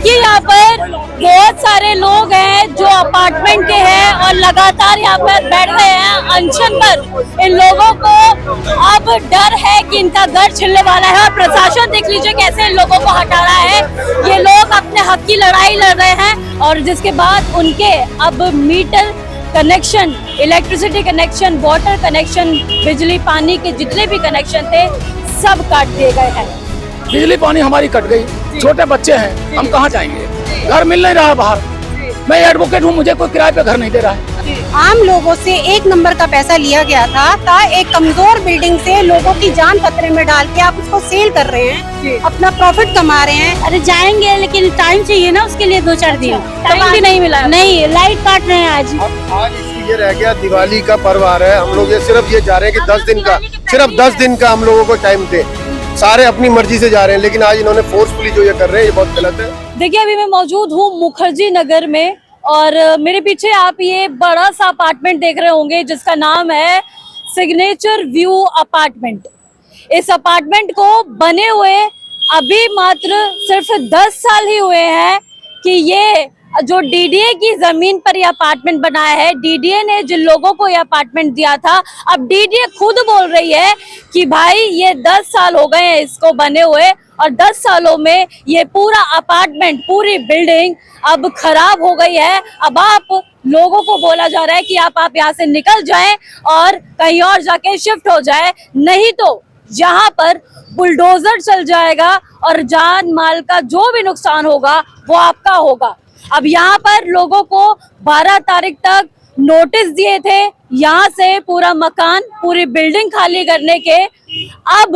देखिए यहाँ पर बहुत सारे लोग हैं जो अपार्टमेंट के हैं और लगातार यहाँ पर बैठ गए हैं अनशन पर। इन लोगों को अब डर है कि इनका घर छिलने वाला है और प्रशासन देख लीजिए कैसे इन लोगों को हटा रहा है। ये लोग अपने हक की लड़ाई लड़ रहे हैं और जिसके बाद उनके अब metre connection, electricity connection, water connection, बिजली पानी के जितने भी कनेक्शन थे सब काट दिए गए हैं। बिजली पानी हमारी कट गई, छोटे बच्चे हैं, हम कहाँ जाएंगे? घर मिल नहीं रहा बाहर। मैं एडवोकेट हूँ, मुझे कोई किराए पे घर नहीं दे रहा है। आम लोगों से 1 नंबर का पैसा लिया गया था एक कमजोर बिल्डिंग से लोगों की जान खतरे में डाल के आप उसको सेल कर रहे हैं, अपना प्रॉफिट कमा रहे हैं। अरे जाएंगे लेकिन टाइम चाहिए ना उसके लिए, 2-4 दिन टाइम भी नहीं मिला। नहीं, लाइट काट रहे हैं आज ये रह गया, दिवाली का पर्व आ रहा है। हम लोग ये सिर्फ ये जा रहे हैं कि 10 दिन का, सिर्फ 10 दिन का हम लोगों को टाइम थे। सारे अपनी मर्जी से जा रहे हैं, लेकिन आज इन्होंने फोर्सफुली जो ये कर रहे हैं ये बहुत गलत है। देखिए अभी मैं मौजूद हूँ मुखर्जी नगर में और मेरे पीछे आप ये बड़ा सा अपार्टमेंट देख रहे होंगे जिसका नाम है सिग्नेचर व्यू अपार्टमेंट। इस अपार्टमेंट को बने हुए अभी मात्र सिर्फ 10 साल ही हुए हैं कि ये जो डीडीए की जमीन पर ये अपार्टमेंट बनाया है, डीडीए ने जिन लोगों को ये अपार्टमेंट दिया था, अब डीडीए खुद बोल रही है कि भाई ये 10 साल हो गए हैं इसको बने हुए और 10 सालों में ये पूरा अपार्टमेंट, पूरी बिल्डिंग अब खराब हो गई है। अब आप लोगों को बोला जा रहा है कि आप यहाँ से निकल जाएं और कहीं और जाके शिफ्ट हो जाए, नहीं तो यहाँ पर बुलडोजर चल जाएगा और जान माल का जो भी नुकसान होगा वो आपका होगा। अब यहाँ पर लोगों को 12 तारीख तक नोटिस दिए थे यहाँ से पूरा मकान, पूरी बिल्डिंग खाली करने के। अब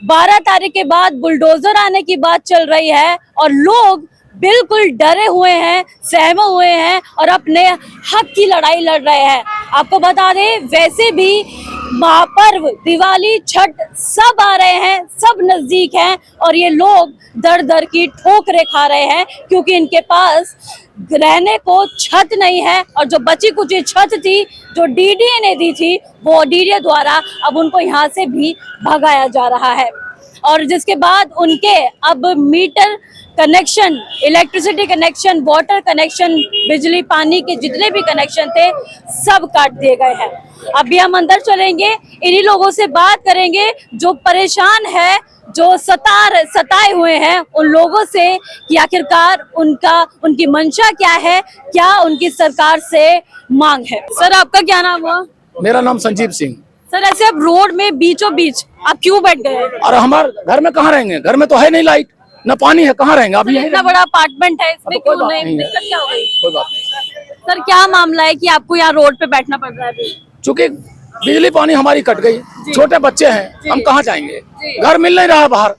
12 तारीख के बाद बुलडोजर आने की बात चल रही है और लोग बिल्कुल डरे हुए हैं, सहमे हुए हैं और अपने हक की लड़ाई लड़ रहे हैं। आपको बता दें वैसे भी महापर्व, दिवाली, छठ सब आ रहे हैं, सब नजदीक हैं और ये लोग दर दर की ठोकरें खा रहे हैं क्योंकि इनके पास रहने को छत नहीं है और जो बची कुची छत थी जो डीडीए ने दी थी वो डीडीए द्वारा अब उनको यहाँ से भी भगाया जा रहा है और जिसके बाद उनके अब metre connection, electricity connection, water connection, बिजली पानी के जितने भी कनेक्शन थे सब काट दिए गए हैं। अभी हम अंदर चलेंगे, इन्हीं लोगों से बात करेंगे जो परेशान है, जो सताए हुए हैं उन लोगों से कि आखिरकार उनकी मंशा क्या है, क्या उनकी सरकार से मांग है। सर आपका क्या नाम हुआ? मेरा नाम संजीव सिंह। सर ऐसे अब रोड में बीचों बीच आप क्यों बैठ गए? और हमारे घर में कहाँ रहेंगे? घर में तो है नहीं लाइट, न पानी है, कहाँ रहेंगे? अभी इतना बड़ा अपार्टमेंट है, इसमें क्यों नहीं? दिक्कत क्या हो गई? कोई बात नहीं सर क्या मामला है कि आपको यहाँ रोड पे बैठना पड़ रहा है अभी? चूँकि बिजली पानी हमारी कट गई, छोटे बच्चे हैं, हम कहाँ जाएंगे? घर मिल नहीं रहा बाहर।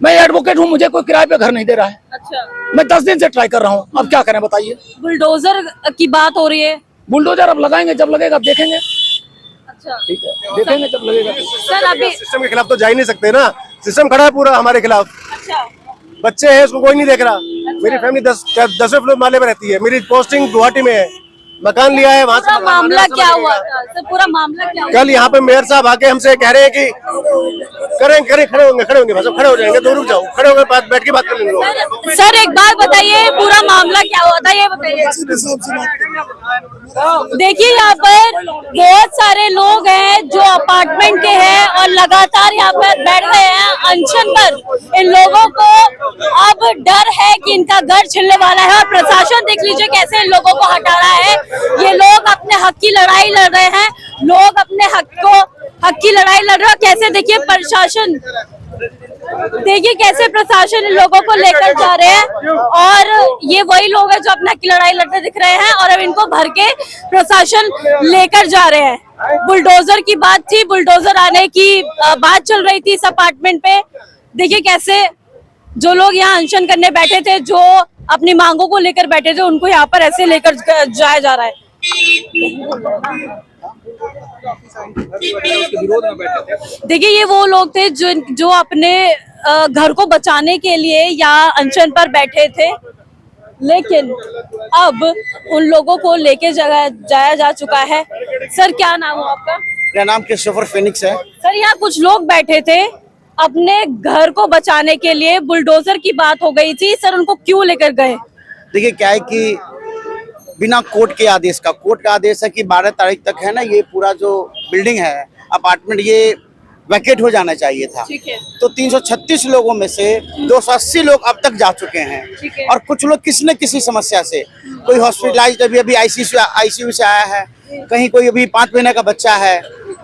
मैं एडवोकेट हूँ, मुझे कोई किराए पे घर नहीं दे रहा है। अच्छा, मैं 10 दिन से ट्राई कर रहा हूँ, अब क्या करें बताइए? बुलडोजर की बात हो रही है। बुलडोजर अब लगाएंगे, जब लगेगा अब देखेंगे। अच्छा ठीक है, देखेंगे जब लगेगा। सर अभी सिस्टम के खिलाफ तो जा ही नहीं सकते ना, सिस्टम खड़ा है पूरा हमारे खिलाफ। अच्छा, बच्चे हैं, उसको कोई नहीं देख रहा। मेरी फैमिली 10वें फ्लोर माले में रहती है, मेरी पोस्टिंग गुवाहाटी में है, मकान लिया है वहाँ से। पूरा मामला क्या हुआ था? सर पूरा मामला क्या हुआ? कल यहाँ पे मेयर साहब आके हमसे कह रहे हैं कि करें खड़े होंगे बस, खड़े हो जाएंगे तो रुक जाओ, खड़े होकर बैठ के बात कर लेंगे। सर एक बात बताइए, पूरा मामला क्या हुआ था ये बताइए। देखिए यहाँ पर बहुत सारे लोग हैं जो अपार्टमेंट के हैं और लगातार यहाँ पर बैठ गए हैं अनशन पर। इन लोगों को अब डर है कि इनका घर छिलने वाला है और प्रशासन देख लीजिए कैसे इन लोगों को हटा रहा है। ये लोग अपने हक की लड़ाई लड़ रहे हैं, लोग अपने हक की लड़ाई लड़ रहे हैं। कैसे देखिए प्रशासन, देखिए कैसे प्रशासन इन लोगों को लेकर जा रहे हैं और ये वही लोग हैं जो अपना की लड़ाई लड़ते दिख रहे हैं और अब इनको भर के प्रशासन लेकर जा रहे हैं। बुलडोजर की बात थी, बुलडोजर आने की बात चल रही थी इस अपार्टमेंट पे। देखिए कैसे जो लोग यहाँ अनशन करने बैठे थे, जो अपनी मांगों को लेकर बैठे थे, उनको यहाँ पर ऐसे लेकर जाया जा रहा है। देखिए ये वो लोग थे जो अपने घर को बचाने के लिए यहाँ अनशन पर बैठे थे, लेकिन अब उन लोगों को लेके जाया जा चुका है। सर क्या नाम है आपका? मेरा नाम क्रिस्टोफर फिनिक्स है। सर यहाँ कुछ लोग बैठे थे अपने घर को बचाने के लिए बुलडोजर की बात हो गई थी, सर उनको क्यों लेकर गए? देखिए क्या है कि बिना कोर्ट के आदेश का, कोर्ट का आदेश है कि 12 तारीख तक है ना, ये पूरा जो बिल्डिंग है अपार्टमेंट ये वैकेट हो जाना चाहिए था। ठीक है। तो 336 लोगों में से 280 लोग अब तक जा चुके ठीक है। हैं और कुछ लोग किसी न किसी समस्या से, कोई हॉस्पिटलाइज्ड अभी आईसीयू से आया है, कहीं कोई अभी 5 महीने का बच्चा है,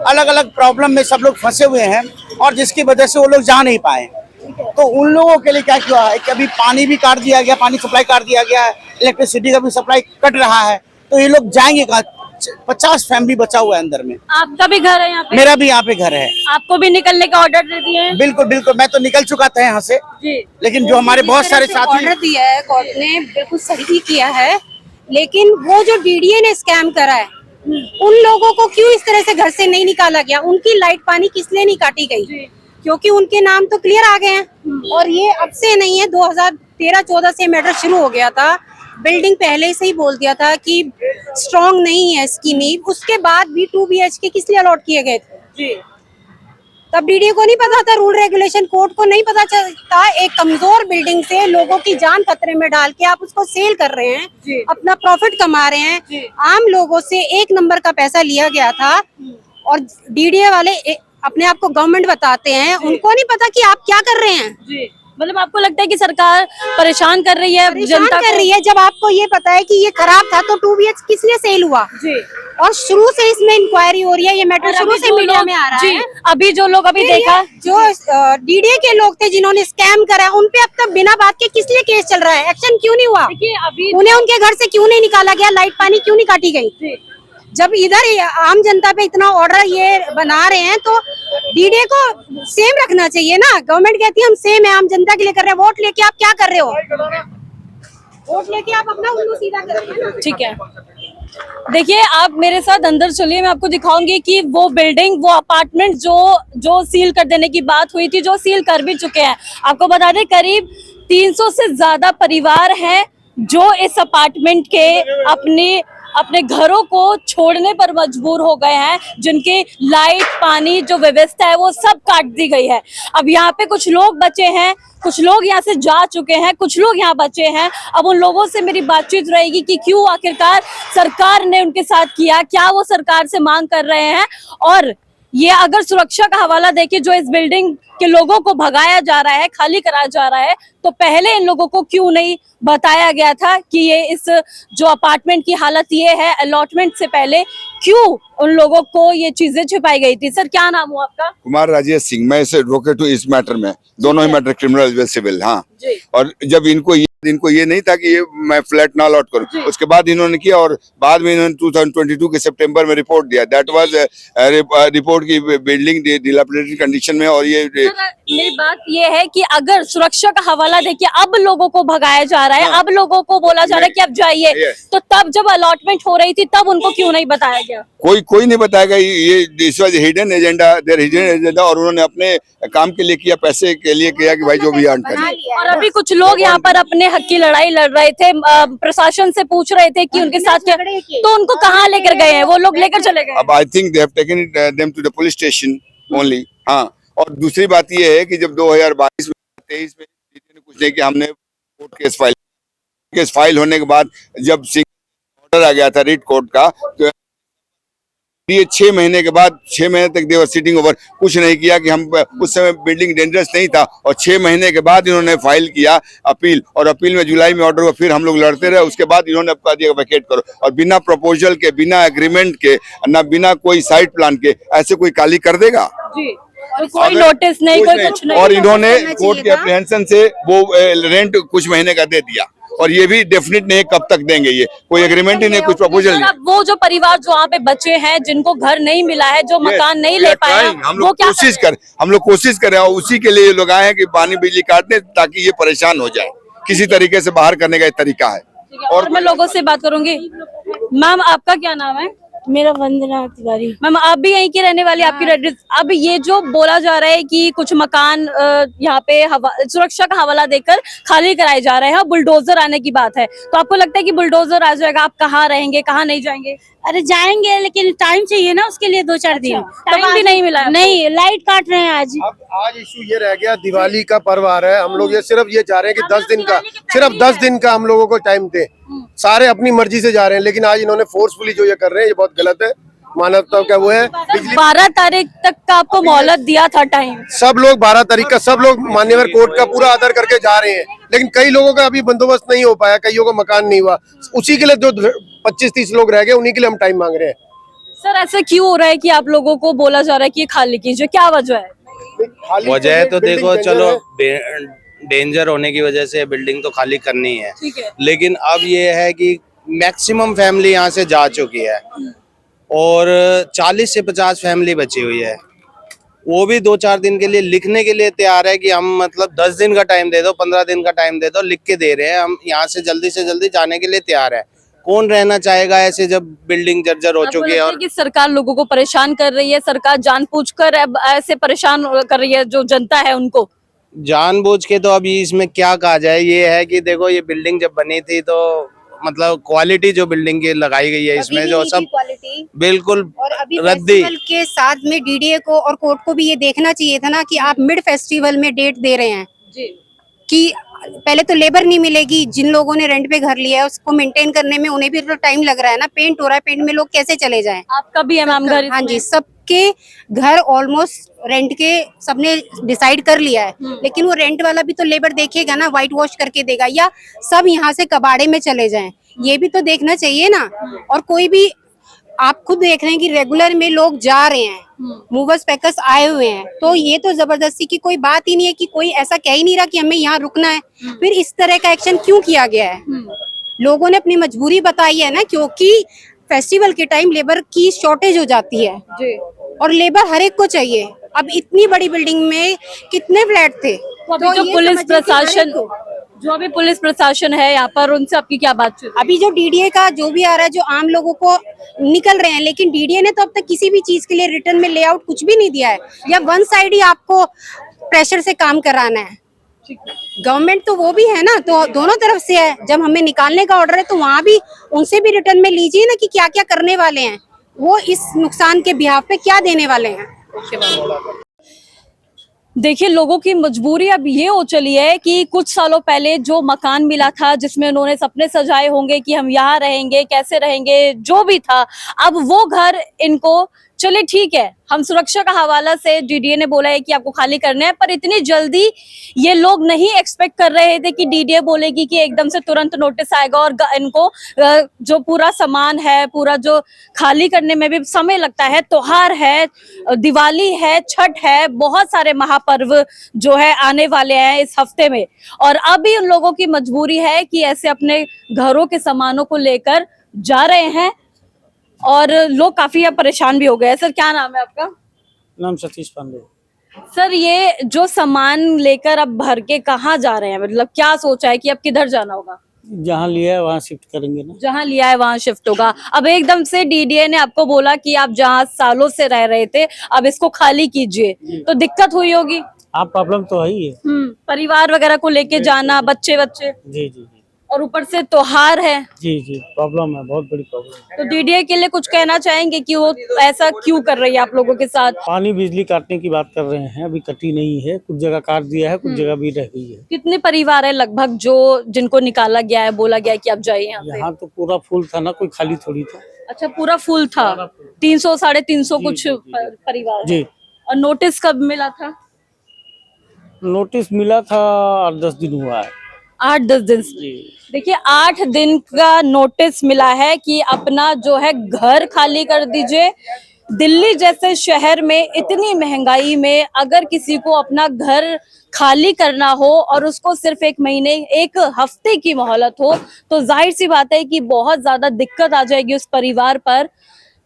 अलग अलग प्रॉब्लम में सब लोग फंसे हुए हैं और जिसकी वजह से वो लोग जा नहीं पाए। तो उन लोगों के लिए क्या किया है कि अभी पानी भी काट दिया गया, पानी सप्लाई काट दिया गया है, इलेक्ट्रिसिटी का भी सप्लाई कट रहा है, तो ये लोग जाएंगे कहाँ? 50 फैमिली बचा हुआ है अंदर में। आपका भी घर है यहाँ पे? मेरा भी यहाँ पे घर है। आपको भी निकलने का ऑर्डर दे दिए हैं? बिल्कुल बिल्कुल, मैं तो निकल चुका था यहाँ से जी। लेकिन जो हमारे बहुत सारे साथी ऑर्डर दिया है कोर्ट ने, बिल्कुल सही किया है, लेकिन वो जो डीडीए ने स्कैम करा है उन लोगों को क्यों इस तरह से घर से नहीं निकाला गया? उनकी लाइट पानी किस लिए नहीं काटी गई? क्योंकि उनके नाम तो क्लियर आ गए हैं और ये अब से नहीं है, 2013-14 से मैटर शुरू हो गया था। बिल्डिंग पहले से ही बोल दिया था कि स्ट्रॉन्ग नहीं है इसकी नींव, उसके बाद भी 2 BHK किस लिए अलॉट किए गए थे? जी। तब डीडीए को नहीं पता था, रूल रेगुलेशन कोर्ट को नहीं पता चलता, एक कमजोर बिल्डिंग से लोगों की जान खतरे में डाल के आप उसको सेल कर रहे हैं, अपना प्रॉफिट कमा रहे हैं। आम लोगों से 1 नंबर का पैसा लिया गया था और डीडीए वाले अपने आप को गवर्नमेंट बताते हैं, उनको नहीं पता कि आप क्या कर रहे हैं। जी। मतलब आपको लगता है कि सरकार परेशान कर रही है जनता कर रही है? जब आपको ये पता है कि ये खराब था तो 2 BHK किस लिए सेल हुआ? जी। और शुरू से इसमें इंक्वायरी हो रही है, ये मैटर शुरू से मीडिया में आ रहा है। अभी जो लोग अभी देखा, जो डीडीए के लोग थे जिन्होंने स्कैम करा, उन पे अब तक बिना बात के किस लिए केस चल रहा है? एक्शन क्यों नहीं हुआ? अभी उन्हें उनके घर से क्यों नहीं निकाला गया? लाइट पानी क्यों नहीं काटी गई? जब इधर आम जनता पे इतना ऑर्डर ये बना रहे हैं तो डीडीए को सेम रखना चाहिए ना। गवर्नमेंट कहती है हम सेम है, आम जनता के लिए कर रहे हैं, वोट लेके आप क्या कर रहे हो? वोट लेके आप अपना उल्लू सीधा कर रहे हैं ना। ठीक है, देखिए आप मेरे साथ अंदर चलिए, मैं आपको दिखाऊंगी कि वो बिल्डिंग, वो अपार्टमेंट जो सील कर देने की बात हुई थी, जो सील कर भी चुके हैं। आपको बता दें करीब 300 से ज्यादा परिवार हैं जो इस अपार्टमेंट के अपने घरों को छोड़ने पर मजबूर हो गए हैं, जिनकी लाइट पानी जो व्यवस्था है वो सब काट दी गई है। अब यहाँ पे कुछ लोग बचे हैं, कुछ लोग यहाँ से जा चुके हैं, कुछ लोग यहाँ बचे हैं। अब उन लोगों से मेरी बातचीत रहेगी कि क्यों आखिरकार सरकार ने उनके साथ किया, क्या वो सरकार से मांग कर रहे हैं। और ये अगर सुरक्षा का हवाला देखिए, जो इस बिल्डिंग के लोगों को भगाया जा रहा है, खाली कराया जा रहा है, तो पहले इन लोगों को क्यों नहीं बताया गया था कि ये इस जो अपार्टमेंट की हालत ये है? अलॉटमेंट से पहले क्यों उन लोगों को ये चीजें छिपाई गई थी? सर क्या नाम हुआ आपका? कुमार राजेश सिंह। मैं इसे एडवोकेट हूँ इस मैटर में, दोनों ही मैटर, क्रिमिनल व सिविल। हाँ जी। और जब इनको ये नहीं था कि ये मैं फ्लैट ना अलॉट करूं, उसके बाद इन्होंने किया और बाद में इन्होंने 2022 के सितंबर में रिपोर्ट दिया। दैट वाज रिपोर्ट की बिल्डिंग डिलैपिडेटेड कंडीशन में। और ये मेरी बात ये है कि अगर सुरक्षा का हवाला देखिए, अब लोगों को भगाया जा रहा है, अब लोगों को बोला जा रहा है कि अब जाइए, तो तब जब अलॉटमेंट हो रही थी तब उनको क्यों नहीं बताया गया? कोई नहीं बताएगा। ये this was hidden agenda, their hidden agenda, और उन्होंने अपने काम के लिए किया, पैसे के लिए किया कि भाई जो भी अर्न करें। और अभी कुछ लोग यहाँ पर अपने हक की लड़ाई लड़ रहे थे, प्रशासन से पूछ रहे थे कि उनके साथ क्या, तो उनको कहाँ लेकर गए हैं? वो लोग लेकर चले गए। अब I think they have taken them to the police station only. हाँ, और दूसरी बात ये है कि जब 2022 में 23 में कुछ नहीं कि हमने कोर्ट केस फाइल होने के बाद जब ऑर्डर आ गया था रिट कोर्ट का, तो ये 6 महीने के बाद 6 महीने तक देवर सिटिंग ओवर, कुछ नहीं किया कि हम उस समय बिल्डिंग डेंजरस नहीं था। और 6 महीने के बाद इन्होंने फाइल किया अपील, और अपील में जुलाई में ऑर्डर हुआ, फिर हम लोग लड़ते रहे। उसके बाद इन्होंने कहा दिया वैकेट करो, और बिना प्रपोजल के, बिना एग्रीमेंट के, ना बिना कोई साइट प्लान के ऐसे कोई काली कर देगा? जी। तो कोई नोटिस नहीं, कोई कुछ नहीं। और इन्होंने कोर्ट के एप्रीहेंशन से वो रेंट कुछ महीने का दे दिया, और ये भी डेफिनेट नहीं कब तक देंगे, ये कोई एग्रीमेंट ही नहीं, कुछ प्रपोजल नहीं। वो जो परिवार जो वहाँ पे बच्चे हैं, जिनको घर नहीं मिला है, जो मकान नहीं ले पाए, हम लोग कोशिश कर रहे हैं, उसी के लिए लोग आए हैं कि पानी बिजली काट दें ताकि ये परेशान हो जाए। किसी तरीके से बाहर करने का एक तरीका है। और मैं लोगों से बात करूंगी। मैम आपका क्या नाम है? मेरा वंदना तिवारी। मैम आप भी यहीं की रहने वाली, आपकी एड्रेस। अब ये जो बोला जा रहा है कि कुछ मकान यहाँ पे सुरक्षा का हवाला देकर खाली कराए जा रहे हैं, बुलडोजर आने की बात है, तो आपको लगता है कि बुलडोजर आ जाएगा, आप कहाँ रहेंगे, कहाँ नहीं जाएंगे? अरे जाएंगे, लेकिन टाइम चाहिए ना उसके लिए, 2-4 दिन। टाइम भी नहीं मिला आपको? नहीं, लाइट काट रहे हैं आज। अब आज इशू ये रह गया, दिवाली का पर्व आ रहा है, हम लोग ये सिर्फ ये चाह रहे हैं कि 10 दिन का, सिर्फ 10 दिन का हम लोगों को टाइम दे। सारे अपनी मर्जी से जा रहे हैं, लेकिन आज इन्होंने फोर्सफुली जो ये कर रहे हैं ये बहुत गलत है। मानवता का वो है। 12 तारीख तक का आपको मोहलत दिया था टाइम। सब लोग 12 तारीख का, सब लोग मान्यवर कोर्ट का पूरा आदर करके जा रहे हैं, लेकिन कई लोगों का अभी बंदोबस्त नहीं हो पाया, कईयों को मकान नहीं हुआ, उसी के लिए जो 25-30 लोग रह गए उन्हीं के लिए हम टाइम मांग रहे हैं। सर ऐसा क्यों हो रहा है कि आप लोगों को बोला जा रहा है कि ये खाली कीजिए, क्या वजह है? वजह तो देखो, चलो डेंजर होने की वजह से बिल्डिंग तो खाली करनी है, ठीक है। लेकिन अब ये है कि मैक्सिमम फैमिली यहाँ से जा चुकी है और 40 से 50 फैमिली बची हुई है। वो भी 2-4 दिन के लिए लिखने के लिए तैयार है कि हम मतलब 10 दिन का टाइम दे दो, 15 दिन का टाइम दे दो, लिख के दे रहे हैं। हम यहाँ से जल्दी जाने के लिए तैयार है। कौन रहना चाहेगा ऐसे जब बिल्डिंग जर्जर हो चुकी है? और कि सरकार लोगों को परेशान कर रही है, सरकार जानबूझकर अब ऐसे परेशान कर रही है जो जनता है उनको। जानबूझ के तो अभी इसमें क्या कहा जाए, ये है कि देखो ये बिल्डिंग जब बनी थी तो मतलब क्वालिटी जो बिल्डिंग की लगाई गई है इसमें जो सब क्वालिटी बिल्कुल और अभी रद्दी। फेस्टिवल के साथ में डीडीए को और कोर्ट को भी ये देखना चाहिए था ना कि आप मिड फेस्टिवल में डेट दे रहे हैं कि पहले तो लेबर नहीं मिलेगी, जिन लोगों ने रेंट पे घर लिया है उसको मेंटेन करने में उन्हें भी तो टाइम लग रहा है ना, पेंट हो रहा है, पेंट में लोग कैसे चले जाएं? आपका भी है मैम घर? हाँ जी, सबके घर ऑलमोस्ट रेंट के सबने डिसाइड कर लिया है, लेकिन वो रेंट वाला भी तो लेबर देखेगा ना, व्हाइट वॉश करके देगा या सब यहाँ से कबाड़े में चले जाएं, ये भी तो देखना चाहिए ना। और कोई भी आप खुद देख रहे हैं कि रेगुलर में लोग जा रहे हैं, मूवर्स पैकर्स आए हुए हैं, तो ये तो जबरदस्ती की कोई बात ही नहीं है कि कोई ऐसा कह ही नहीं रहा कि हमें यहाँ रुकना है। फिर इस तरह का एक्शन क्यों किया गया है? लोगों ने अपनी मजबूरी बताई है ना, क्योंकि फेस्टिवल के टाइम लेबर की शॉर्टेज हो जाती है और लेबर हर एक को चाहिए। अब इतनी बड़ी बिल्डिंग में कितने फ्लैट थे? तो जो पुलिस प्रशासन, जो अभी पुलिस प्रशासन है यहाँ पर, उनसे आपकी क्या बातचीत? अभी जो डीडीए का जो भी आ रहा है, जो आम लोगों को निकल रहे हैं, लेकिन डीडीए ने तो अब तक किसी भी चीज के लिए रिटर्न में लेआउट कुछ भी नहीं दिया है, या वन साइड ही आपको प्रेशर से काम कराना है। गवर्नमेंट तो वो भी है ना, तो दोनों तरफ से है। जब हमें निकालने का ऑर्डर है तो वहाँ भी उनसे भी रिटर्न में लीजिए ना कि क्या क्या करने वाले हैं, वो इस नुकसान के बिहाफ पे क्या देने वाले हैं। देखिए लोगों की मजबूरी अब ये हो चली है कि कुछ सालों पहले जो मकान मिला था, जिसमें उन्होंने सपने सजाए होंगे कि हम यहाँ रहेंगे, कैसे रहेंगे, जो भी था, अब वो घर इनको, चलिए ठीक है, हम सुरक्षा का हवाला से डीडीए ने बोला है कि आपको खाली करना है, पर इतनी जल्दी ये लोग नहीं एक्सपेक्ट कर रहे थे कि डीडीए बोलेगी कि एकदम से तुरंत नोटिस आएगा और इनको जो पूरा सामान है, पूरा जो खाली करने में भी समय लगता है। त्योहार है, दिवाली है, छठ है, बहुत सारे महापर्व जो है आने वाले हैं इस हफ्ते में, और अभी उन लोगों की मजबूरी है कि ऐसे अपने घरों के सामानों को लेकर जा रहे हैं और लोग काफी अब परेशान भी हो गए हैं। सर क्या नाम है आपका? नाम सतीश पांडे। सर ये जो सामान लेकर अब भर के कहाँ जा रहे हैं, मतलब क्या सोचा है कि अब किधर जाना होगा? जहाँ लिया है वहाँ शिफ्ट करेंगे ना। जहाँ लिया है वहाँ शिफ्ट होगा। अब एकदम से डीडीए ने आपको बोला कि आप जहाँ सालों से रह रहे थे अब इसको खाली कीजिए, तो दिक्कत हुई होगी? हाँ, प्रॉब्लम तो है ही है। परिवार वगैरह को लेके जाना, बच्चे बच्चे, जी जी जी और ऊपर से त्योहार है। जी जी, प्रॉब्लम है, बहुत बड़ी प्रॉब्लम है। तो डीडीए के लिए कुछ कहना चाहेंगे कि वो ऐसा क्यों कर रही है आप लोगों के साथ? पानी बिजली काटने की बात कर रहे हैं, अभी कटी नहीं है, कुछ जगह काट दिया है, कुछ जगह भी रह गई है। कितने परिवार है लगभग जो जिनको निकाला गया है, बोला गया है कि आप जाइए यहाँ से? यहाँ तो पूरा फुल था ना, कोई खाली थोड़ी था। अच्छा, पूरा फुल था। 300 350 कुछ परिवार जी। और नोटिस कब मिला था? नोटिस मिला था 8-10 दिन हुआ है। 8-10 दिन। देखिए 8 दिन का नोटिस मिला है कि अपना जो है घर खाली कर दीजिए। दिल्ली जैसे शहर में इतनी महंगाई में अगर किसी को अपना घर खाली करना हो और उसको सिर्फ 1 महीने 1 हफ्ते की मोहलत हो, तो जाहिर सी बात है कि बहुत ज्यादा दिक्कत आ जाएगी उस परिवार पर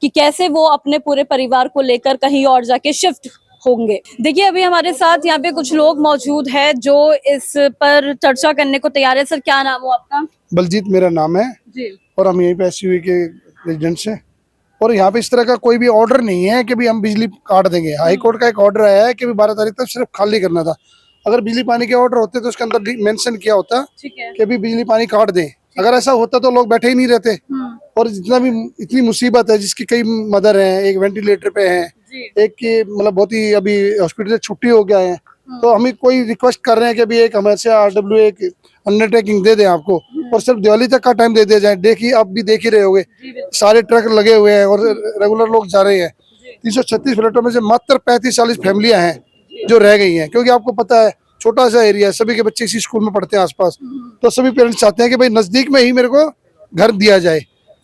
कि कैसे वो अपने पूरे परिवार को लेकर कहीं और जाके शिफ्ट होंगे। देखिए अभी हमारे साथ यहाँ पे कुछ लोग मौजूद हैं जो इस पर चर्चा करने को तैयार है। सर क्या नाम हो आपका? बलजीत मेरा नाम है जी। और हम यहीं पे एसयूवी के रेजिडेंट्स हैं। और यहाँ पे इस तरह का कोई भी ऑर्डर नहीं है कि भी हम बिजली काट देंगे। हाई कोर्ट का एक ऑर्डर आया है कि भी 12 तारीख तक सिर्फ खाली करना था। अगर बिजली पानी के ऑर्डर होते तो उसके अंदर मेंशन किया होता कि भी बिजली पानी काट दें। अगर ऐसा होता तो लोग बैठे ही नहीं रहते। और जितना भी इतनी मुसीबत है, जिसकी कई मदर हैं, एक वेंटिलेटर पे हैं, एक की मतलब बहुत ही अभी हॉस्पिटल से छुट्टी हो गया है, तो हम कोई रिक्वेस्ट कर रहे हैं कि अभी एक हमें RW एक अंडरटेकिंग दे दें आपको, और सिर्फ दिवाली तक का टाइम दे दिया जाए। देखिए, आप भी देख ही रहे होगे, सारे ट्रक लगे हुए हैं और रेगुलर लोग जा रहे हैं। 336 फ्लैटों में से मात्र 35-40 फैमिलियां हैं जो रह गई हैं, क्योंकि आपको पता है छोटा सा एरिया है, सभी के बच्चे इसी स्कूल में पढ़ते हैं आसपास, तो सभी पेरेंट्स चाहते हैं कि भाई नजदीक में ही मेरे को घर दिया जाए।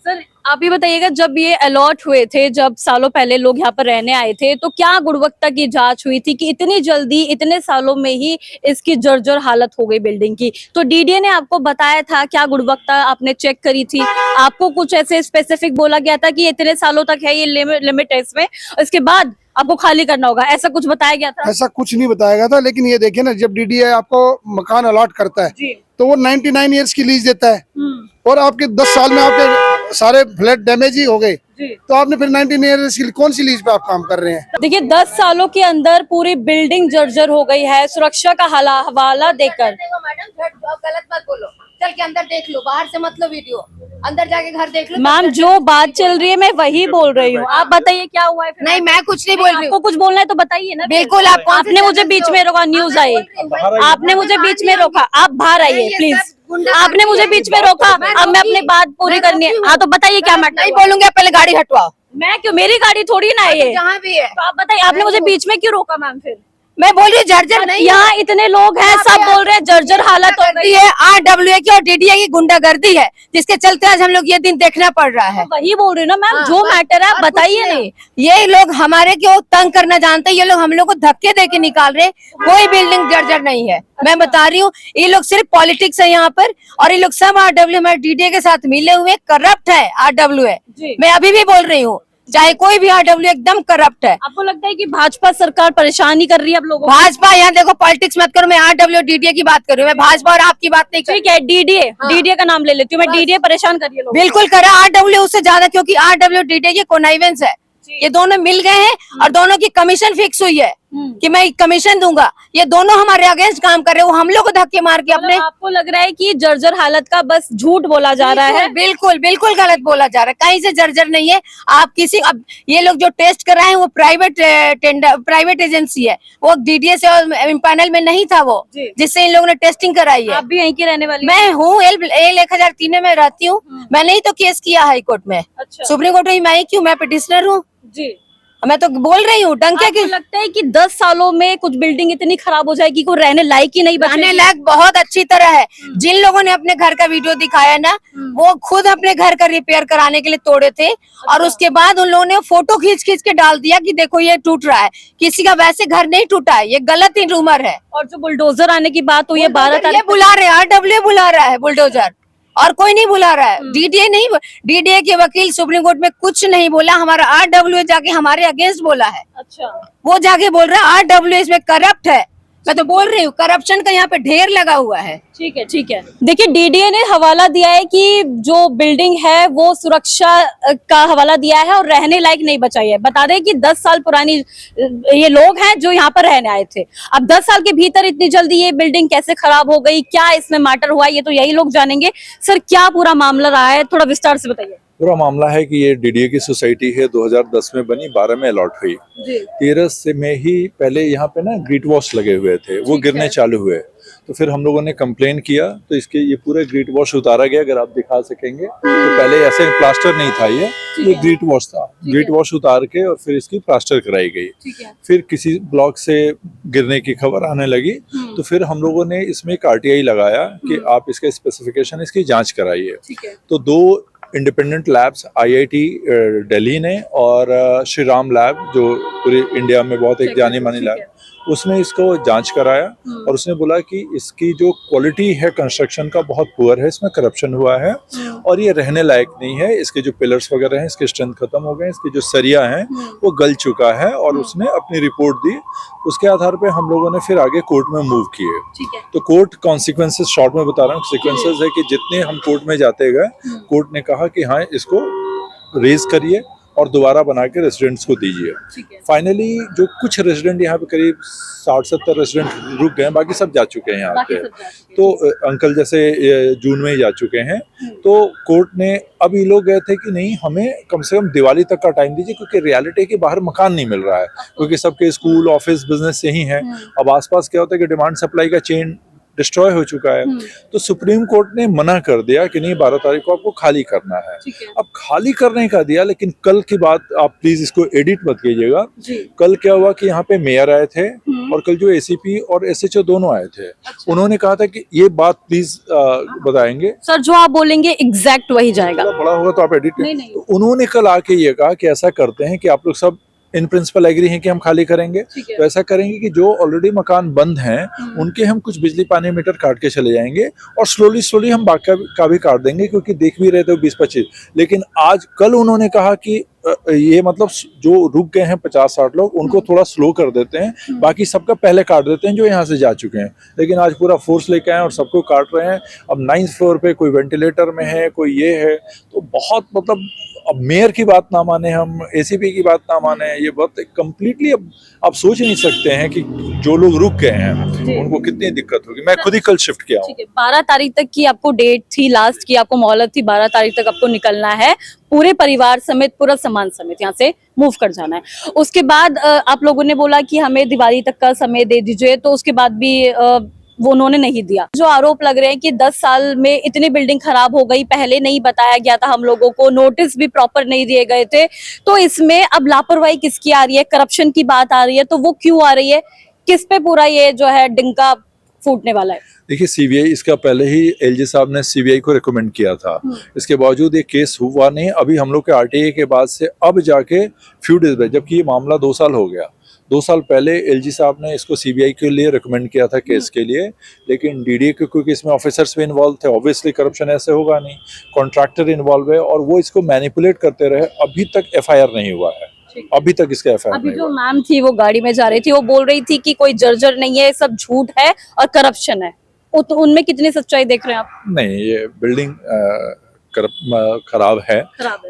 सर आप ये बताइएगा, जब ये अलॉट हुए थे, जब सालों पहले लोग यहाँ पर रहने आए थे, तो क्या गुणवत्ता की जांच हुई थी कि इतनी जल्दी इतने सालों में ही इसकी जर्जर हालत हो गई बिल्डिंग की? तो डीडीए ने आपको बताया था, क्या गुणवत्ता आपने चेक करी थी? आपको कुछ ऐसे स्पेसिफिक बोला गया था कि इतने सालों तक है, ये लिमिट है इसमें, इसके बाद आपको खाली करना होगा, ऐसा कुछ बताया गया था? ऐसा कुछ नहीं बताया गया था, लेकिन ये देखिए ना, जब डीडीए आपको मकान अलॉट करता है तो वो 99 ईयर्स की लीज देता है, और आपके 10 साल में आपके सारे फ्लैट डैमेज ही हो गए, तो आपने फिर 19 ईयर्स की कौन सी लीज पे आप काम कर रहे हैं? देखिए 10 सालों के अंदर पूरी बिल्डिंग जर्जर हो गई है। सुरक्षा का हवाला देकर मैडम गलत मत बोलो, चल के अंदर देख लो, बाहर से मत लो वीडियो, अंदर जाके घर देख लो। मैम जो बात चल रही है मैं वही बोल रही हूँ, आप बताइए क्या हुआ है? नहीं, मैं कुछ नहीं बोल रही आपको कुछ बोलना है तो बताइए ना। बिल्कुल, आपने मुझे बीच में रोका, न्यूज आई, आपने मुझे बीच में रोका, आप बाहर आइए प्लीज। आपने मुझे बीच में रोका, अब मैं अपनी बात पूरी करनी है। हाँ तो बताइए क्या मैटर? नहीं बोलूंगी, पहले गाड़ी हटवाओ। मैं क्यों, मेरी गाड़ी थोड़ी ना है ये, जहाँ भी है तो आप बताइए आपने मुझे बीच में क्यों रोका मैम? फिर मैं बोल रही हूँ जर्जर नहीं, यहाँ इतने लोग हैं, सब बोल रहे हैं जर्जर हालत हो गई है। RWA की और DDA की गुंडागर्दी है, जिसके चलते आज हम लोग ये दिन देखना पड़ रहा है। वही बोल रही हूँ ना मैम, जो मैटर है आप बताइए ना। ये लोग हमारे क्यों तंग करना जानते हैं, ये लोग हम लोग को धक्के दे के निकाल रहे। कोई बिल्डिंग जर्जर नहीं है, मैं बता रही हूँ। ये लोग सिर्फ पॉलिटिक्स है यहाँ पर, और ये लोग सब RWA हमारे DDA के साथ मिले हुए करप्ट है। RWA मैं अभी भी बोल रही हूँ, चाहे कोई भी RWA एकदम करप्ट है। आपको लगता है कि भाजपा सरकार परेशानी कर रही है आप लोगों को? भाजपा, यहाँ देखो पॉलिटिक्स मत करो, मैं RWA DDA की बात कर रही हूँ, मैं भाजपा और आपकी बात नहीं कर। ठीक है, डीडीए का नाम ले लेती हूँ मैं, डीडीए परेशान कर रही है लोगों को। बिल्कुल करा, RWA उससे ज्यादा, क्योंकि RWA DDA की कोनाइवेंस है। ये दोनों मिल गए हैं और दोनों की कमीशन फिक्स हुई है कि मैं कमीशन दूंगा। ये दोनों हमारे अगेंस्ट काम कर रहे हैं, वो हम लोग को धक्के मार के अपने। आपको लग रहा है कि जर्जर हालत का बस झूठ बोला जा रहा है? बिल्कुल बिल्कुल गलत बोला जा रहा है, कहीं से जर्जर नहीं है। आप किसी, अब ये लोग जो टेस्ट कर रहे हैं वो प्राइवेट एजेंसी है, वो DDA से पैनल में नहीं था वो, जिससे इन लोगों ने टेस्टिंग कराई है। आप भी यहीं की रहने वाली? मैं हूँ, एल 1003 में रहती हूँ। मैंने ही तो केस किया हाई कोर्ट में। सुप्रीम कोर्ट में मैं ही क्यों, मैं पिटिशनर हूँ जी। मैं तो बोल रही हूँ डंके की। लगता है कि 10 सालों में कुछ बिल्डिंग इतनी खराब हो जाएगी कोई रहने लायक ही नहीं बचेगी? रहने लायक बहुत अच्छी तरह है। जिन लोगों ने अपने घर का वीडियो दिखाया ना, वो खुद अपने घर का रिपेयर कराने के लिए तोड़े थे, और उसके बाद उन लोगों ने फोटो खींच खींच के डाल दिया कि देखो ये टूट रहा है। किसी का वैसे घर नहीं टूटा है, ये गलत ही रूमर है। और जो बुलडोजर आने की बात हुई है 12 तारीख, बुला रहे हैं, RWA बुला रहा है बुलडोजर, और कोई नहीं बुला रहा है। DDA नहीं, DDA के वकील सुप्रीम कोर्ट में कुछ नहीं बोला, हमारा RWA जाके हमारे अगेंस्ट बोला है। अच्छा, वो जाके बोल रहा है RWA इसमें करप्ट है। मैं तो बोल रही हूँ करप्शन का यहाँ पे ढेर लगा हुआ है। ठीक है ठीक है। देखिए DDA ने हवाला दिया है कि जो बिल्डिंग है वो सुरक्षा का हवाला दिया है और रहने लायक नहीं बचाई है। बता दें कि 10 साल पुरानी ये लोग हैं जो यहाँ पर रहने आए थे। अब 10 साल के भीतर इतनी जल्दी ये बिल्डिंग कैसे खराब हो गई, क्या इसमें मैटर हुआ, ये तो यही लोग जानेंगे। सर क्या पूरा मामला रहा है, थोड़ा विस्तार से बताइए। पूरा मामला है कि ये DDA की सोसाइटी है, 2010 में बनी, 12 में अलॉट हुई। 13 से में ही पहले यहाँ पे ना ग्रिट वॉश लगे हुए थे, वो गिरने चालू हुए। तो फिर हम लोगों ने कंप्लेन किया, तो इसके ये पूरे ग्रिट वॉश उतारा गया। अगर आप दिखा सकेंगे तो पहले ऐसे प्लास्टर नहीं था, ये ग्रिट वॉश था। ग्रिट वॉश उतार के और फिर इसकी प्लास्टर कराई गई। फिर किसी ब्लॉक से गिरने की खबर आने लगी, तो फिर हम लोगों ने इसमें एक RTI लगाया कि आप इसके स्पेसिफिकेशन, इसकी जाँच कराइए। तो 2 इंडिपेंडेंट लैब्स IIT दिल्ली ने और श्री राम लैब, जो पूरी इंडिया में बहुत एक जानी मानी लैब, उसने इसको जांच कराया और उसने बोला कि इसकी जो क्वालिटी है कंस्ट्रक्शन का बहुत पुअर है, इसमें करप्शन हुआ है और ये रहने लायक नहीं है। इसके जो पिलर्स वगैरह हैं, इसके स्ट्रेंथ खत्म हो गए, इसके जो सरिया हैं वो गल चुका है, और उसने अपनी रिपोर्ट दी। उसके आधार पे हम लोगों ने फिर आगे कोर्ट में मूव किए। तो कोर्ट कॉन्सिक्वेंसेस, शॉर्ट में बता रहा हूँ, सीक्वेंसेस है कि जितने हम कोर्ट में जाते गए, कोर्ट ने कहा कि हाँ इसको रेज करिए और दोबारा बना के रेजिडेंट्स को दीजिए। फाइनली जो कुछ रेजिडेंट यहाँ पे करीब 60-70 रेजिडेंट रुक गए हैं, बाकी सब जा चुके हैं यहाँ पे। तो अंकल जैसे जून में ही जा चुके हैं। तो कोर्ट ने, अब ये लोग गए थे कि नहीं हमें कम से कम दिवाली तक का टाइम दीजिए, क्योंकि रियलिटी के बाहर मकान नहीं मिल रहा है, क्योंकि सबके स्कूल ऑफिस बिजनेस यही है। अब आसपास क्या होता है कि डिमांड सप्लाई का चेन डिस्ट्रॉय हो चुका है। तो सुप्रीम कोर्ट ने मना कर दिया कि नहीं 12 तारीख को आपको खाली करना है। अब खाली करने का दिया, लेकिन कल की बात आप प्लीज इसको एडिट मत कीजिएगा। कल क्या हुआ कि यहाँ पे मेयर आए थे और कल जो एसीपी और एसएचओ दोनों आए थे। उन्होंने कहा था कि ये बात प्लीज बताएंगे। सर जो आप बोलेंगे एग्जैक्ट वही जाएगा, बड़ा होगा तो आप एडिट। तो उन्होंने कल आके ये कहा कि ऐसा करते हैं कि आप लोग सब इन प्रिंसिपल एग्री हैं कि हम खाली करेंगे। तो ऐसा करेंगे कि जो ऑलरेडी मकान बंद हैं उनके हम कुछ बिजली पानी मीटर काट के चले जाएंगे और स्लोली हम बाकी का भी काट देंगे, क्योंकि देख भी रहे थे 20-25। लेकिन आज कल उन्होंने कहा कि ये मतलब जो रुक गए हैं 50-60 लोग, उनको थोड़ा स्लो कर देते हैं, बाकी सबका पहले काट देते हैं जो यहाँ से जा चुके हैं। लेकिन आज पूरा फोर्स लेके आए और सबको काट रहे हैं। अब 9th फ्लोर पे कोई वेंटिलेटर में है, कोई ये है, तो बहुत मतलब अब मेयर की बात ना माने हम, एसीपी की बात ना माने, ये बहुत कम्प्लीटली अब आप सोच नहीं सकते हैं कि जो लोग रुक गए हैं उनको कितनी दिक्कत होगी। मैं खुद ही कल शिफ्ट किया हूँ। 12 तारीख तक की आपको डेट थी, लास्ट की आपको मोहलत थी, 12 तारीख तक आपको निकलना है, पूरे परिवार समेत, पूरा सामान समेत यहाँ से मूव कर जाना है। उसके बाद आप लोगों ने बोला कि हमें दिवाली तक का समय दे दीजिए, तो उसके बाद भी वो उन्होंने नहीं दिया। जो आरोप लग रहे हैं कि 10 साल में इतनी बिल्डिंग खराब हो गई, पहले नहीं बताया गया था हम लोगों को, नोटिस भी प्रॉपर नहीं दिए गए थे, तो इसमें अब लापरवाही किसकी आ रही है, करप्शन की बात आ रही है, तो वो क्यों आ रही है, किस पे पूरा ये जो है डिंका फूटने वाला है? देखिए सीबीआई, इसका पहले ही एलजी साहब ने सीबीआई को रिकमेंड किया था। इसके बावजूद ये केस हुआ नहीं। अभी हम लोग के आरटीआई के बाद से अब जाके फ्यू डेज में, जबकि ये मामला 2 साल हो गया, 2 साल पहले एलजी साहब ने इसको सीबीआई के लिए रिकमेंड किया था केस के लिए। लेकिन डीडीए के, क्योंकि इसमें ऑफिसर्स भी इन्वॉल्व थे, ऑब्वियसली करप्शन ऐसे होगा नहीं, कॉन्ट्रैक्टर इन्वॉल्व है और वो इसको मैनिपुलेट करते रहे। अभी तक एफआईआर नहीं हुआ है, अभी तक इसका एफआईआर अभी नहीं जो हुआ। मैम थी वो गाड़ी में जा रही थी, वो बोल रही थी कि कोई जर्जर नहीं है, सब झूठ है और करप्शन है। उनमें कितनी सच्चाई देख रहे हैं आप? नहीं, ये बिल्डिंग खराब है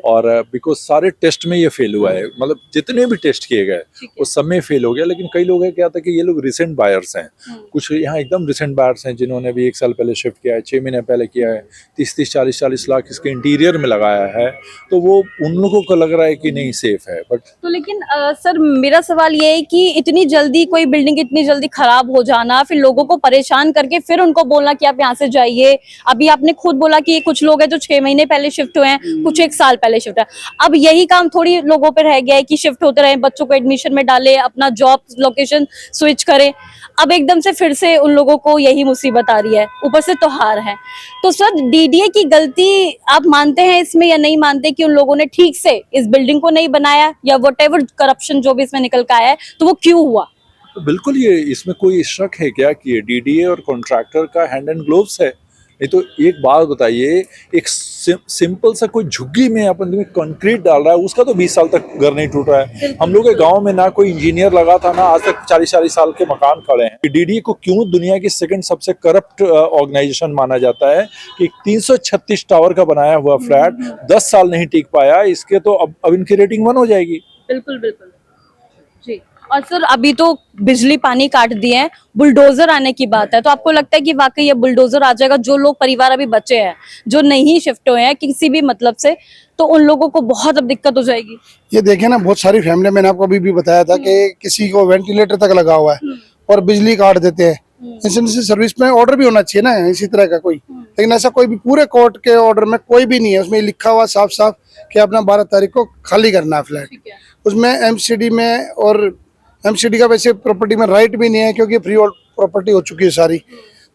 और बिकॉज सारे टेस्ट में ये फेल हुआ है, मतलब जितने भी टेस्ट किए गए वो सब में फेल हो गया। लेकिन कई लोग हैं क्या था कि ये लोग रिसेंट बायर्स हैं, कुछ यहाँ एकदम रिसेंट बायर्स हैं जिन्होंने भी 1 साल पहले शिफ्ट किया है, 6 महीने पहले किया है, 30-30, 40-40 लाख इसके इंटीरियर में लगाया है, तो वो उन लोगों को लग रहा है कि नहीं सेफ है। बट तो लेकिन सर मेरा सवाल ये है कि इतनी जल्दी कोई बिल्डिंग इतनी जल्दी खराब हो जाना, फिर लोगों को परेशान करके फिर उनको बोलना कि आप यहाँ से जाइए। अभी आपने खुद बोला कि कुछ लोग हैं जो 6 महीने पहले शिफ्ट हुए हैं, कुछ 1 साल पहले शिफ्ट है। अब यही काम थोड़ी लोगों पे रह गया है कि शिफ्ट होते रहे, बच्चों को एडमिशन में डाले, अपना जॉब लोकेशन स्विच करें। अब एकदम से फिर से उन लोगों को यही मुसीबत आ रही है, ऊपर से त्योहार है। तो सर डीडीए की गलती आप मानते हैं इसमें या नहीं मानते कि उन लोगों ने ठीक से इस बिल्डिंग को नहीं बनाया, या व्हाटएवर करप्शन जो भी इसमें निकल के आया है, तो वो क्यों हुआ? तो बिल्कुल, ये इसमें कोई शक है क्या कि ये डीडीए और कॉन्ट्रैक्टर का हैंड एंड ग्लोव्स है? नहीं तो एक बात बताइए, एक सिंपल सा कोई झुग्गी में अपन कंक्रीट डाल रहा है, उसका तो 20 साल तक घर नहीं टूट रहा है। हम लोग के गांव में ना कोई इंजीनियर लगा था, ना आज तक 40-40 साल के मकान खड़े हैं। डीडीए को क्यों दुनिया की सेकंड सबसे करप्ट ऑर्गेनाइजेशन माना जाता है कि 336 टावर का बनाया हुआ फ्लैट 10 साल नहीं टिक पाया, इसके तो अब इनकी रेटिंग 1 हो जाएगी। बिल्कुल बिल्कुल जी। और सर अभी तो बिजली पानी काट दिए हैं, बुलडोजर आने की बात है, तो आपको लगता है कि वाकई ये बुलडोजर आ जाएगा? जो लोग परिवार अभी बचे हैं, जो नहीं शिफ्ट हुए हैं किसी भी मतलब से, तो उन लोगों को बहुत अब दिक्कत हो जाएगी। ये देखे ना, बहुत सारी फैमिली, मैंने आपको अभी भी बताया था कि किसी को वेंटिलेटर तक लगा हुआ है और बिजली काट देते हैं। इंश्योरेंस सर्विस में ऑर्डर भी होना चाहिए ना इसी तरह का कोई, लेकिन ऐसा कोई भी पूरे कोर्ट के ऑर्डर में कोई भी नहीं है। उसमें लिखा हुआ साफ साफ कि अपना 12 तारीख को खाली करना है फ्लैट। उसमें एमसीडी में, और एमसीडी का वैसे प्रॉपर्टी में राइट भी नहीं है क्योंकि फ्री होल्ड प्रॉपर्टी हो चुकी है सारी,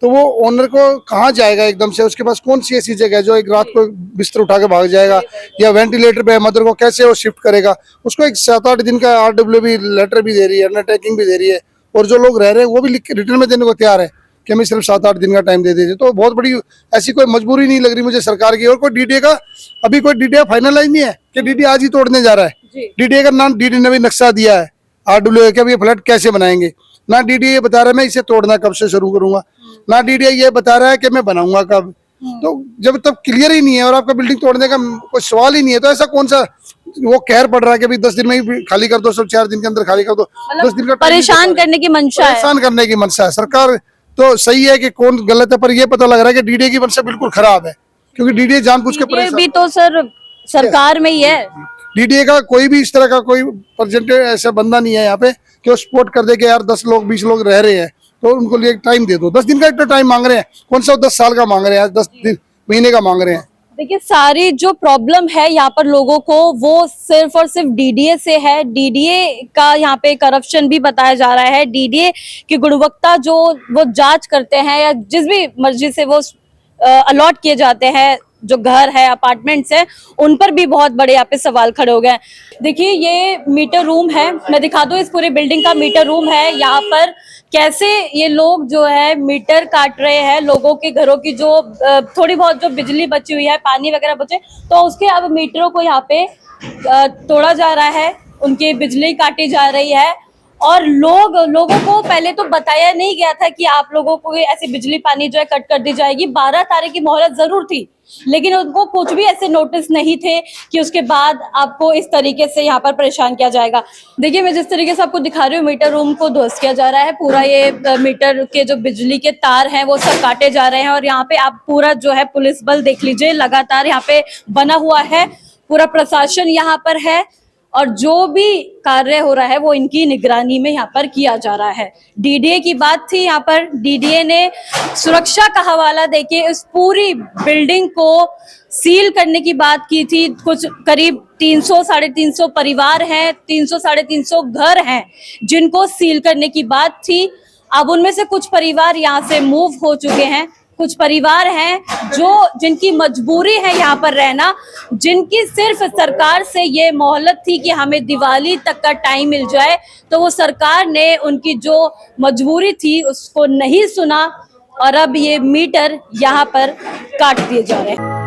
तो वो ओनर को कहाँ जाएगा एकदम से? उसके पास कौन सी ऐसी जगह है जो एक रात को बिस्तर उठा के भाग जाएगा, या वेंटिलेटर पे मदर को कैसे वो शिफ्ट करेगा? उसको एक 7-8 दिन का RWB लेटर भी दे रही है, अंडरटेकिंग भी दे रही है, और जो लोग रह रहे हैं वो भी रिटर्न में देने को तैयार है कि हमें सिर्फ 7-8 दिन का टाइम दे दीजिए। तो बहुत बड़ी ऐसी कोई मजबूरी नहीं लग रही मुझे सरकार की। और कोई डीडीए का अभी कोई डीडीए फाइनलाइज नहीं है कि डीडीए आज ही तोड़ने जा रहा है। डीडीए का नाम, डीडीए ने भी नक्शा दिया है RWA के, अब ये फ्लैट कैसे बनाएंगे। ना डीडीए ये बता रहा है मैं इसे तोड़ना कब से शुरू करूंगा, ना डीडीए ये बता रहा है कि मैं बनाऊंगा कब। तो जब तक क्लियर ही नहीं है और आपका बिल्डिंग तोड़ने का कोई सवाल ही नहीं है, तो ऐसा कौन सा वो कहर पड़ रहा है कि भाई 10 दिन में ही खाली कर दो, सब 4 दिन के अंदर खाली कर दो। 10 दिन का time परेशान करने की मंशा है। परेशान करने की मंशा है। सरकार तो सही है कि कौन गलत है, पर ये पता लग रहा है कि डीडीए की मंशा बिल्कुल खराब है, क्योंकि डीडीए जानबूझ के ये परेशान। भी तो सर सरकार में ही है। डीडीए का कोई भी इस तरह का कोई परसेंटेज ऐसा बंदा नहीं है यहाँ पे कि वो सपोर्ट कर दे कि यार 10 लोग 20 लोग रह रहे हैं तो उनको लिए टाइम दे दो। 10 दिन का एक तो टाइम मांग रहे हैं, कौन सा 10 साल का मांग रहे हैं, 10 महीने का मांग रहे हैं। देखिए सारी जो प्रॉब्लम है यहाँ पर लोगों को वो सिर्फ और सिर्फ डीडीए से है। डीडीए का यहाँ पे करप्शन भी बताया जा रहा है। डीडीए की गुणवत्ता जो वो जांच करते हैं या जिस भी मर्जी से वो अलॉट किए जाते हैं, जो घर है अपार्टमेंट्स है, उन पर भी बहुत बड़े यहाँ पे सवाल खड़े हो गए हैं। देखिए ये मीटर रूम है, मैं दिखा दूं, इस पूरी बिल्डिंग का मीटर रूम है। यहाँ पर कैसे ये लोग जो है मीटर काट रहे हैं, लोगों के घरों की जो थोड़ी बहुत जो बिजली बची हुई है, पानी वगैरह बचे, तो उसके अब मीटरों को यहाँ पे तोड़ा जा रहा है, उनकी बिजली काटी जा रही है। और लोगों को पहले तो बताया नहीं गया था कि आप लोगों को ऐसे बिजली पानी जो है कट कर दी जाएगी। 12 तारीख की मोहलत जरूर थी, लेकिन उनको कुछ भी ऐसे नोटिस नहीं थे कि उसके बाद आपको इस तरीके से यहाँ पर परेशान किया जाएगा। देखिए मैं जिस तरीके से आपको दिखा रही हूँ, मीटर रूम को ध्वस्त किया जा रहा है पूरा। ये मीटर के जो बिजली के तार हैं वो सब काटे जा रहे हैं और यहाँ पे आप पूरा जो है पुलिस बल देख लीजिए, लगातार यहाँ पे बना हुआ है, पूरा प्रशासन यहाँ पर है और जो भी कार्य हो रहा है वो इनकी निगरानी में यहाँ पर किया जा रहा है। डीडीए की बात थी यहाँ पर, डीडीए ने सुरक्षा का हवाला देके इस पूरी बिल्डिंग को सील करने की बात की थी। कुछ करीब 300 साढ़े 300 परिवार हैं, 300 साढ़े 300 घर हैं जिनको सील करने की बात थी। अब उनमें से कुछ परिवार यहाँ से मूव हो चुके हैं, कुछ परिवार हैं जिनकी मजबूरी है यहाँ पर रहना, जिनकी सिर्फ सरकार से ये मोहलत थी कि हमें दिवाली तक का टाइम मिल जाए, तो वो सरकार ने उनकी जो मजबूरी थी उसको नहीं सुना और अब ये मीटर यहाँ पर काट दिए जा रहे हैं।